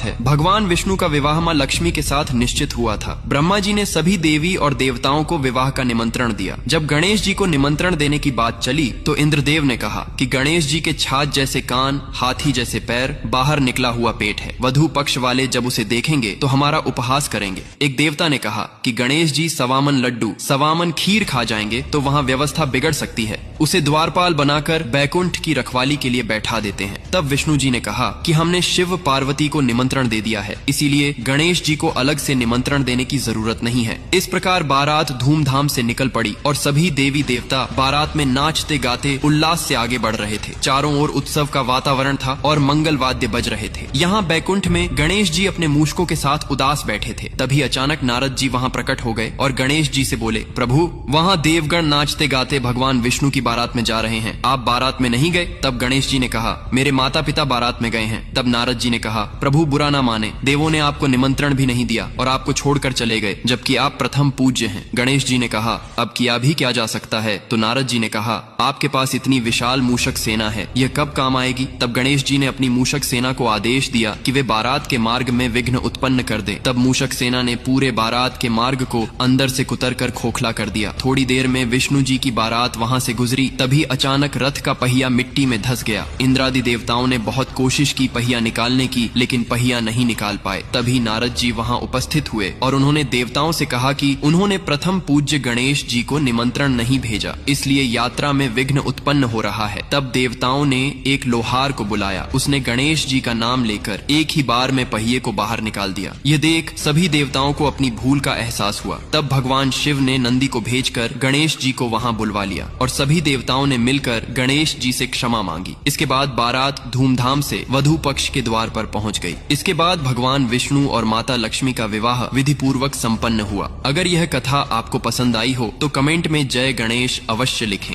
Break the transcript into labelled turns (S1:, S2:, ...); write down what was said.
S1: है, भगवान विष्णु का विवाह माँ लक्ष्मी के साथ निश्चित हुआ था। ब्रह्मा जी ने सभी देवी और देवताओं को विवाह का निमंत्रण दिया। जब गणेश जी को निमंत्रण देने की बात चली तो इंद्रदेव ने कहा कि गणेश जी के छाछ जैसे कान, हाथी जैसे पैर, बाहर निकला हुआ पेट है। वधु पक्ष वाले जब उसे देखेंगे तो हमारा उपहास करेंगे। एक देवता ने कहा कि गणेश जी सवामन लड्डू, सवामन खीर खा जाएंगे तो वहाँ व्यवस्था बिगड़ सकती है। उसे द्वारपाल बनाकर बैकुंठ की रखवाली के लिए बैठा देते हैं। तब विष्णु जी ने कहा कि हमने शिव पार्वती को निमंत्रण दे दिया है, इसीलिए गणेश जी को अलग से निमंत्रण देने की जरूरत नहीं है। इस प्रकार बारात धूमधाम से निकल पड़ी और सभी देवी देवता बारात में नाचते गाते उल्लास से आगे बढ़ रहे थे। चारों ओर उत्सव का वातावरण था और मंगल वाद्य बज रहे थे। यहाँ बैकुंठ में गणेश जी अपने मूषकों के साथ उदास बैठे थे। तभी अचानक नारद जी वहाँ प्रकट हो गए और गणेश जी से बोले, प्रभु वहाँ देवगण नाचते गाते भगवान विष्णु की बारात में जा रहे हैं, आप बारात में नहीं गए? तब गणेश जी ने कहा, मेरे माता पिता बारात में गए हैं। तब नारद जी ने कहा, प्रभु बुरा ना माने, देवों ने आपको निमंत्रण भी नहीं दिया और आपको छोड़कर चले गए, जबकि आप प्रथम पूज्य हैं। गणेश जी ने कहा, अब किया भी क्या जा सकता है? तो नारद जी ने कहा, आपके पास इतनी विशाल मूषक सेना है, यह कब काम आएगी? तब गणेश जी ने अपनी मूषक सेना को आदेश दिया कि वे बारात के मार्ग में विघ्न उत्पन्न कर दे। तब मूषक सेना ने पूरे बारात के मार्ग को अंदर से कुतर कर खोखला कर दिया। थोड़ी देर में विष्णु जी की बारात वहाँ से गुजरी। तभी अचानक रथ का पहिया मिट्टी में धंस गया। इंद्रादि देवताओं ने बहुत कोशिश की पहिया निकालने की, लेकिन पहिया नहीं निकाल पाए। तभी नारद जी वहाँ उपस्थित हुए और उन्होंने देवताओं से कहा कि उन्होंने प्रथम पूज्य गणेश जी को निमंत्रण नहीं भेजा, इसलिए यात्रा में विघ्न उत्पन्न हो रहा है। तब देवताओं ने एक लोहार को बुलाया। उसने गणेश जी का नाम लेकर एक ही बार में पहिए को बाहर निकाल दिया। यह देख सभी देवताओं को अपनी भूल का एहसास हुआ। तब भगवान शिव ने नंदी को भेजकर गणेश जी को वहाँ बुलवा लिया और सभी देवताओं ने मिलकर गणेश जी से क्षमा मांगी। इसके बाद बारात धूमधाम से वधु पक्ष के द्वार पर पहुंच गई। इसके बाद भगवान विष्णु और माता लक्ष्मी का विवाह विधि पूर्वक संपन्न हुआ। अगर यह कथा आपको पसंद आई हो तो कमेंट में जय गणेश अवश्य लिखें।